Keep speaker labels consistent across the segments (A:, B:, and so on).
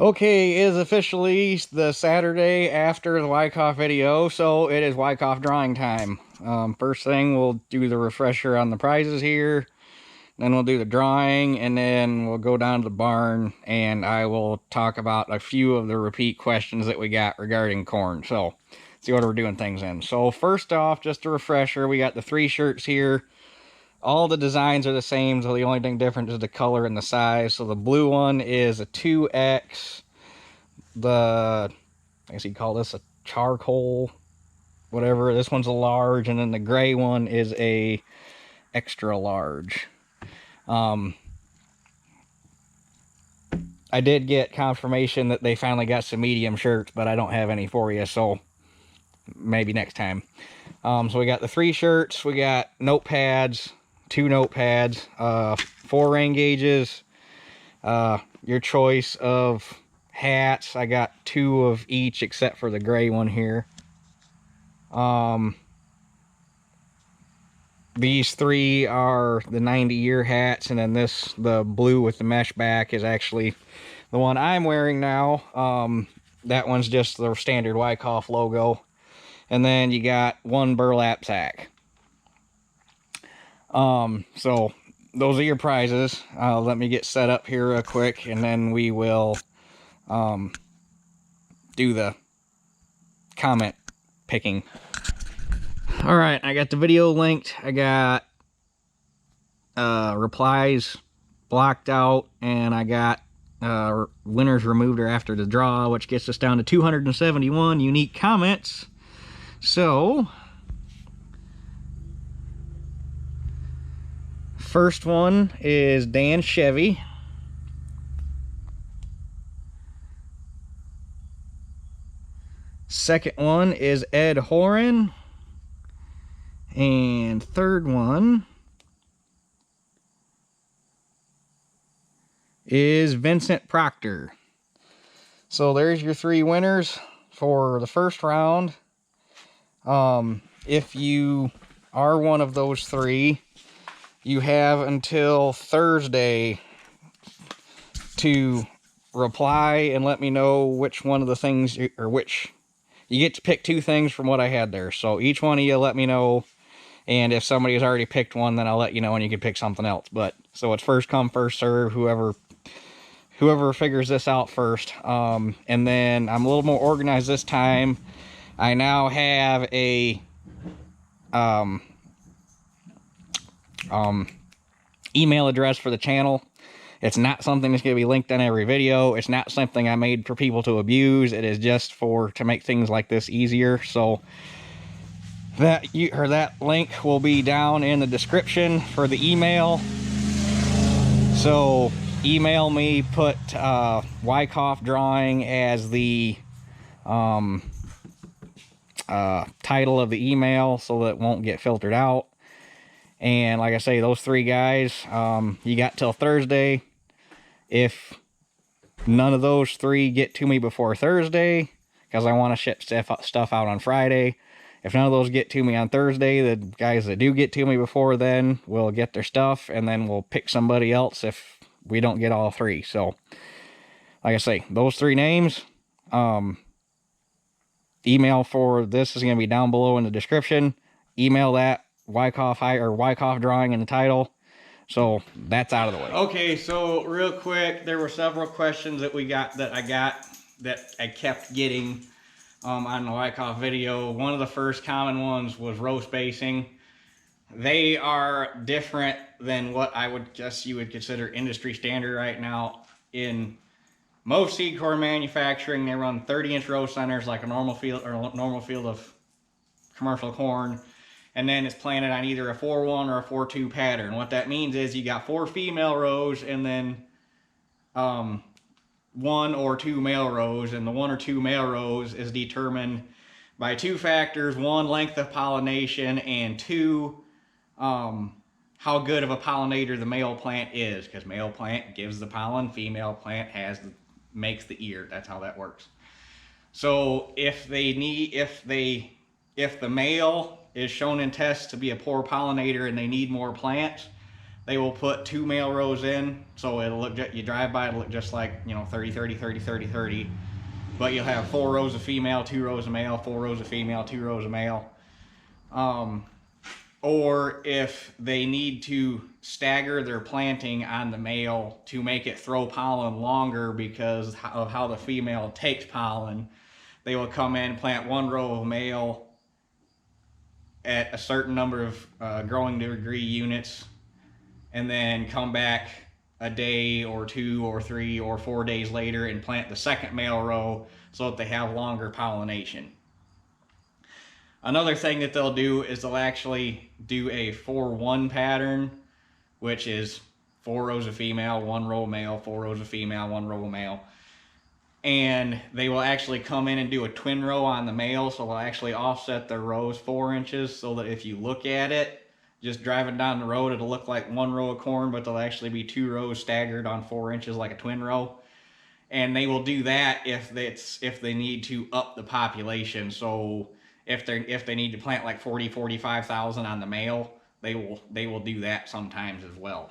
A: Okay, it is officially the Saturday after the Wyckoff video, so it is Wyckoff drawing time. First thing, we'll do the refresher on the prizes here, then we'll do the drawing, and then we'll go down to the barn, and I will talk about a few of the repeat questions that we got regarding corn. So, see what we're doing things in. So, first off, just a refresher, we got the 3 shirts here. All the designs are the same, so the only thing different is the color and the size. So the blue one is a 2X. I guess you'd call this a charcoal, whatever. This one's a large, and then the gray one is a extra large. I did get confirmation that they finally got some medium shirts, but I don't have any for you, so maybe next time. So we got the 3 shirts, we got notepads, 2 notepads, 4 rain gauges, your choice of hats. I got 2 of each except for the gray one here. These 3 are the 90-year hats, and then the blue with the mesh back, is actually the one I'm wearing now. That one's just the standard Wyckoff logo. And then you got 1 burlap sack. So those are your prizes. Let me get set up here real quick, and then we will do the comment picking. All right, I got the video linked. I got replies blocked out, and I got winners removed or after the draw, which gets us down to 271 unique comments. So first one is Dan Chevy. Second one is Ed Horan. And third one is Vincent Proctor. So there's your 3 winners for the first round. If you are one of those 3, you have until Thursday to reply and let me know which one of the things, or which, you get to pick 2 things from what I had there. So each one of you let me know, and if somebody has already picked one, then I'll let you know and you can pick something else. But so it's first come, first serve, whoever figures this out first. And then I'm a little more organized this time. I now have a email address for the channel. It's not something that's going to be linked on every video. It's not something I made for people to abuse. It is just to make things like this easier. So that link will be down in the description for the email. So email me, put Wyckoff drawing as the title of the email so that it won't get filtered out. And like I say, those 3 guys, you got till Thursday. If none of those 3 get to me before Thursday, because I want to ship stuff out on Friday, if none of those get to me on Thursday, the guys that do get to me before then will get their stuff, and then we'll pick somebody else if we don't get all 3. So, like I say, those 3 names, email for this is going to be down below in the description. Email that, Wyckoff drawing in the title. So that's out of the way. Okay, so real quick, there were several questions that I kept getting on the Wyckoff video. One of the first common ones was row spacing. They are different than what I would guess you would consider industry standard right now. In most seed corn manufacturing, they run 30-inch row centers like a normal field of commercial corn. And then it's planted on either a 4-1 or a 4-2 pattern. What that means is you got 4 female rows and then 1 or 2 male rows. And the 1 or 2 male rows is determined by 2 factors. 1, length of pollination, and 2, how good of a pollinator the male plant is. Because male plant gives the pollen, female plant makes the ear. That's how that works. So if the male is shown in tests to be a poor pollinator and they need more plants, they will put 2 male rows in, so it'll look, you drive by, it'll look just like, you know, 30, 30, 30, 30, 30. But you'll have 4 rows of female, 2 rows of male, 4 rows of female, 2 rows of male. Or if they need to stagger their planting on the male to make it throw pollen longer because of how the female takes pollen, they will come in, plant 1 row of male at a certain number of growing degree units, and then come back a day or 2 or 3 or 4 days later and plant the second male row so that they have longer pollination. Another thing that they'll do is they'll actually do a 4-1 pattern, which is 4 rows of female, 1 row of male, 4 rows of female, 1 row of male. And they will actually come in and do a twin row on the male, so they'll actually offset their rows 4 inches, so that if you look at it, just driving down the road, it'll look like 1 row of corn, but there'll actually be 2 rows staggered on 4 inches like a twin row. And they will do that if they need to up the population. So if they need to plant like 45,000 on the male, they will do that sometimes as well.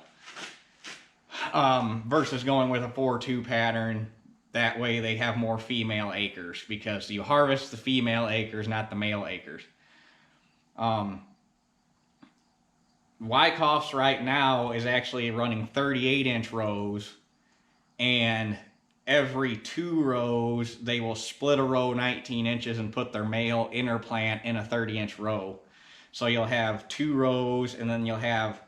A: Versus going with a 4-2 pattern. That way they have more female acres, because you harvest the female acres, not the male acres. Wyckoff's right now is actually running 38-inch rows, and every 2 rows they will split a row 19 inches and put their male inner plant in a 30-inch row. So you'll have 2 rows, and then you'll have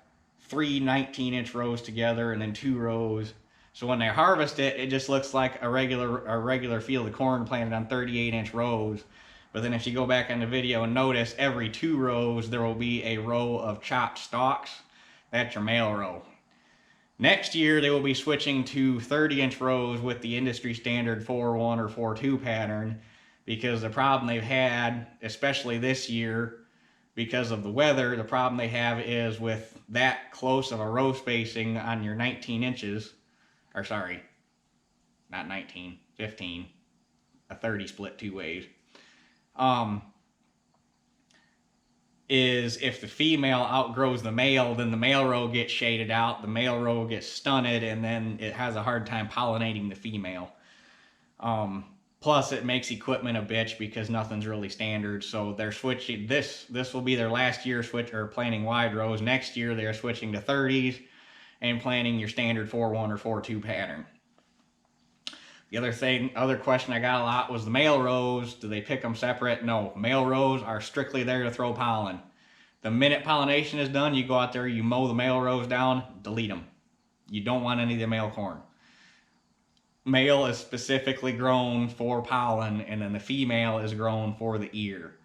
A: 3 19-inch rows together, and then 2 rows. So when they harvest it, it just looks like a regular field of corn planted on 38-inch rows. But then if you go back on the video and notice, every 2 rows there will be a row of chopped stalks. That's your male row. Next year they will be switching to 30-inch rows with the industry standard 4-1 or 4-2 pattern, because the problem they've had, especially this year, because of the weather, the problem they have is with that close of a row spacing on your 19 inches, or sorry, not 19, 15, a 30 split 2 ways, is if the female outgrows the male, then the male row gets shaded out, the male row gets stunted, and then it has a hard time pollinating the female. Plus it makes equipment a bitch because nothing's really standard, so they're switching, this will be their last year planting wide rows. Next year they're switching to 30s and planting your standard 4-1 or 4-2 pattern. The other question I got a lot was the male rows. Do they pick them separate? No, male rows are strictly there to throw pollen. The minute pollination is done, you go out there, you mow the male rows down, delete them. You don't want any of the male corn. Male is specifically grown for pollen, and then the female is grown for the ear.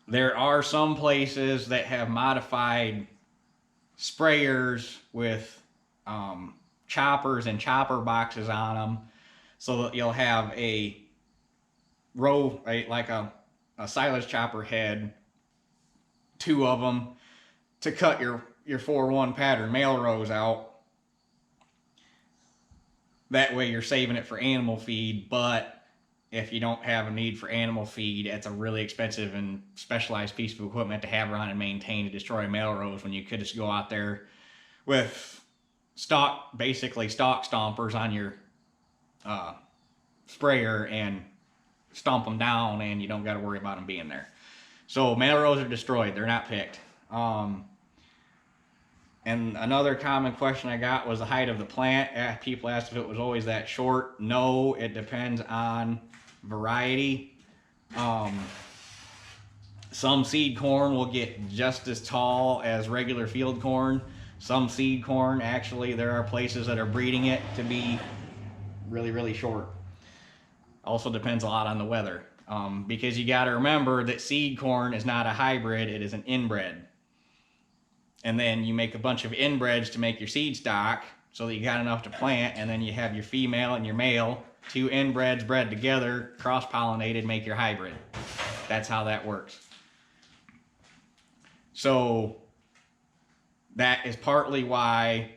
A: There are some places that have modified sprayers with choppers and chopper boxes on them, so that you'll have a row, like a silage chopper head, 2 of them, to cut your 4-1 pattern male rows out. That way you're saving it for animal feed, but if you don't have a need for animal feed, it's a really expensive and specialized piece of equipment to have around and maintain to destroy male rows, when you could just go out there with basically stock stompers on your sprayer and stomp them down, and you don't got to worry about them being there. So male rows are destroyed, they're not picked. And another common question I got was the height of the plant. People asked if it was always that short. No, it depends on variety. Some seed corn will get just as tall as regular field corn. Some seed corn, actually, there are places that are breeding it to be really, really short. Also depends a lot on the weather. Because you got to remember that seed corn is not a hybrid, it is an inbred. And then you make a bunch of inbreds to make your seed stock, so that you got enough to plant, and then you have your female and your male, 2 inbreds bred together, cross-pollinated, make your hybrid. That's how that works. So that is partly why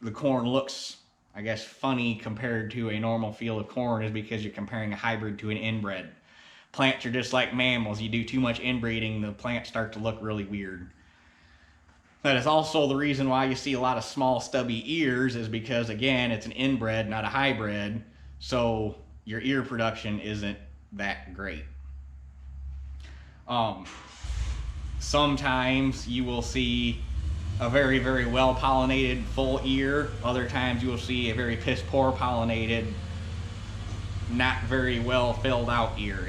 A: the corn looks, I guess, funny compared to a normal field of corn, is because you're comparing a hybrid to an inbred. Plants are just like mammals. You do too much inbreeding, the plants start to look really weird. That is also the reason why you see a lot of small stubby ears, is because, again, it's an inbred, not a hybrid. So your ear production isn't that great. Sometimes you will see a very, very well pollinated full ear. Other times you will see a very piss poor pollinated, not very well filled out ear.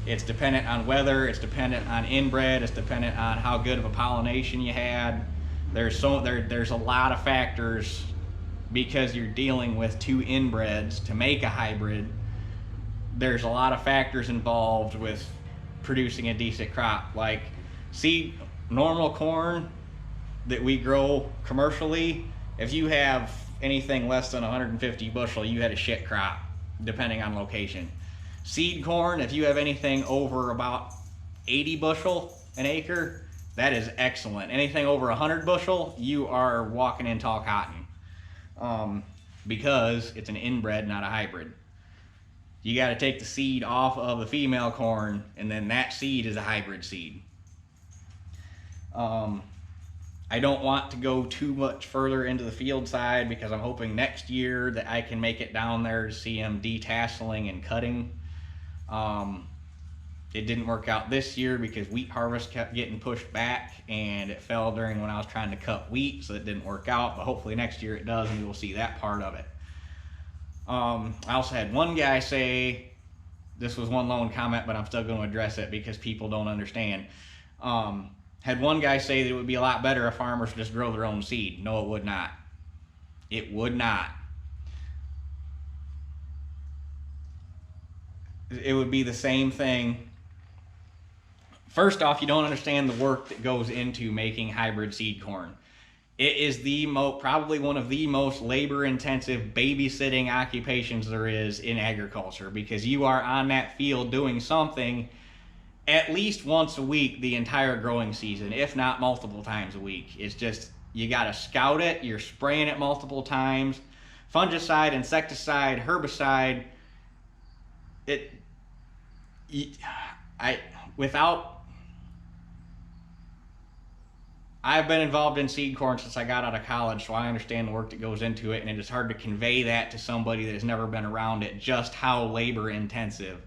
A: It's dependent on weather, it's dependent on inbred, it's dependent on how good of a pollination you had. There's a lot of factors, because you're dealing with two inbreds to make a hybrid. There's a lot of factors involved with producing a decent crop. Like normal corn that we grow commercially, if you have anything less than 150 bushel, you had a shit crop, depending on location. Seed corn, if you have anything over about 80 bushel an acre, that is excellent. Anything over 100 bushel, you are walking in tall cotton, because it's an inbred, not a hybrid. You got to take the seed off of the female corn, and then that seed is a hybrid seed. I don't want to go too much further into the field side, because I'm hoping next year that I can make it down there to see them detasseling and cutting. It didn't work out this year because wheat harvest kept getting pushed back, and it fell during when I was trying to cut wheat, so it didn't work out. But hopefully next year it does, and we will see that part of it. I also had one guy say, this was one lone comment, but I'm still going to address it because people don't understand. Had one guy say that it would be a lot better if farmers just grow their own seed. No, it would not. It would not. It would be the same thing. First off, you don't understand the work that goes into making hybrid seed corn. It is probably one of the most labor-intensive babysitting occupations there is in agriculture, because you are on that field doing something at least once a week the entire growing season, if not multiple times a week. It's just, you got to scout it, you're spraying it multiple times, fungicide, insecticide, herbicide. I've been involved in seed corn since I got out of college, so I understand the work that goes into it, and it is hard to convey that to somebody that has never been around it, just how labor intensive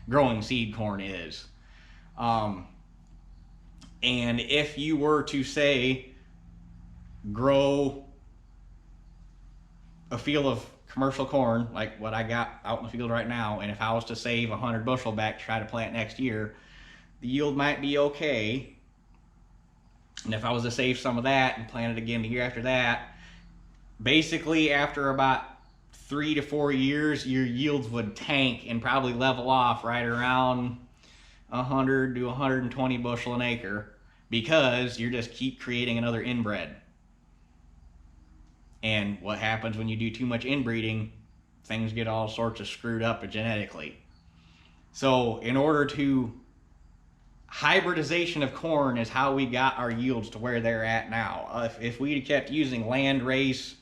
A: growing seed corn is. And if you were to say grow a field of commercial corn like what I got out in the field right now, and if I was to save 100 bushel back to try to plant next year, the yield might be okay. And if I was to save some of that and plant it again the year after that, basically after about 3 to 4 years, your yields would tank and probably level off right around 100 to 120 bushel an acre, because you just keep creating another inbred. And what happens when you do too much inbreeding, things get all sorts of screwed up genetically. So in order to, hybridization of corn is how we got our yields to where they're at now. If we kept using land race,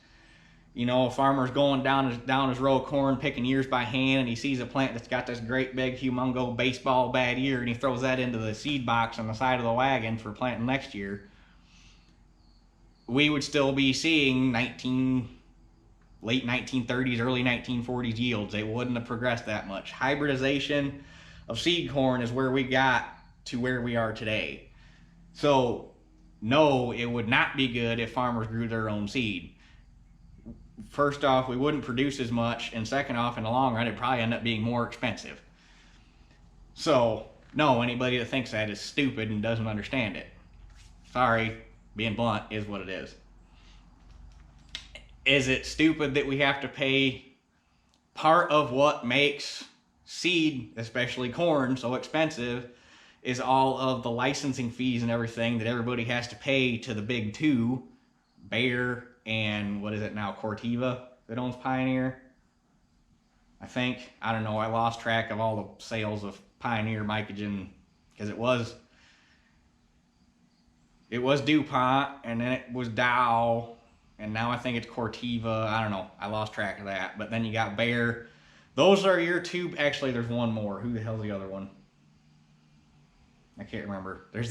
A: a farmer's going down his row of corn, picking ears by hand, and he sees a plant that's got this great big humongo baseball bad ear, and he throws that into the seed box on the side of the wagon for planting next year, we would still be seeing late 1930s, early 1940s yields. They wouldn't have progressed that much. Hybridization of seed corn is where we got to where we are today. So no, it would not be good if farmers grew their own seed. First off, we wouldn't produce as much, and second off, in the long run, it'd probably end up being more expensive. So no, anybody that thinks that is stupid and doesn't understand it. Sorry, being blunt is what it is. Is it stupid that we have to pay part of what makes seed, especially corn, so expensive, is all of the licensing fees and everything that everybody has to pay to the big two, Bayer and what is it now, Corteva, that owns Pioneer? I think. I don't know. I lost track of all the sales of Pioneer mycogen, because it was DuPont, and then it was Dow, and now I think it's Corteva. I don't know. I lost track of that. But then you got Bayer. Those are your two. Actually, there's one more. Who the hell's the other one? I can't remember. There's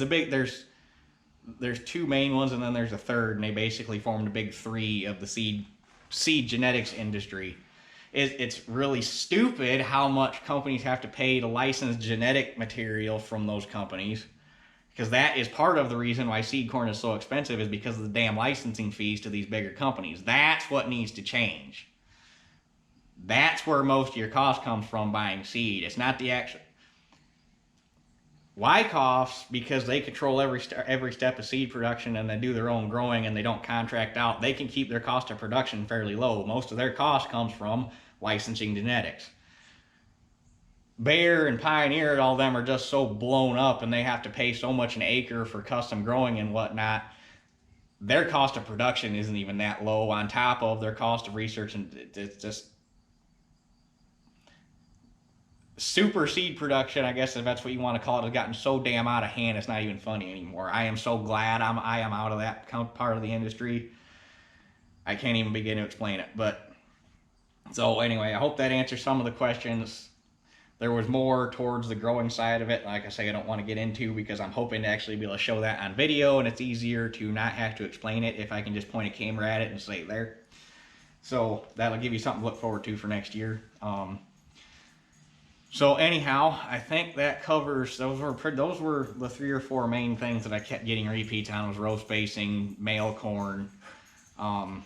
A: there's two main ones, and then there's a third, and they basically formed the big three of the seed genetics industry. It's really stupid how much companies have to pay to license genetic material from those companies, because that is part of the reason why seed corn is so expensive, is because of the damn licensing fees to these bigger companies. That's what needs to change. That's where most of your cost comes from buying seed. It's not the actual... Wyckoffs, because they control every step of seed production and they do their own growing and they don't contract out, they can keep their cost of production fairly low. Most of their cost comes from licensing genetics. Bayer and Pioneer and all of them are just so blown up, and they have to pay so much an acre for custom growing and whatnot. Their cost of production isn't even that low on top of their cost of research, and it's just... Super seed production, I guess if that's what you want to call it, has gotten so damn out of hand, it's not even funny anymore. I am so glad I am out of that part of the industry. I can't even begin to explain it. But so anyway, I hope that answers some of the questions. There was more towards the growing side of it. Like I say, I don't want to get into, because I'm hoping to actually be able to show that on video, and it's easier to not have to explain it if I can just point a camera at it and say there. So that'll give you something to look forward to for next year. So anyhow, I think that covers, those were the 3 or 4 main things that I kept getting repeats on, was row spacing, male corn. I'm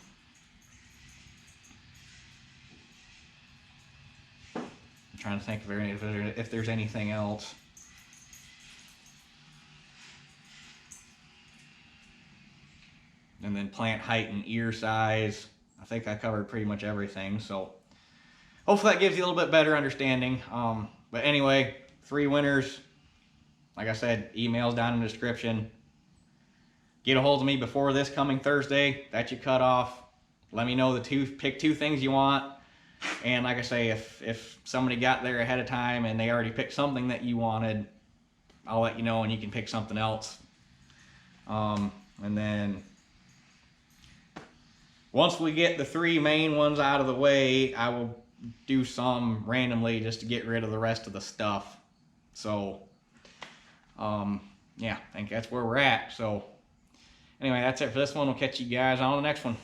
A: trying to think if there's anything else. And then plant height and ear size. I think I covered pretty much everything, so hopefully that gives you a little bit better understanding. But anyway, 3 winners. Like I said, emails down in the description. Get a hold of me before this coming Thursday. That's your cutoff. Let me know pick 2 things you want. And like I say, if somebody got there ahead of time and they already picked something that you wanted, I'll let you know and you can pick something else. And then once we get the 3 main ones out of the way, I will do some randomly just to get rid of the rest of the stuff. So yeah, I think that's where we're at. So anyway, that's it for this one. We'll catch you guys on the next one.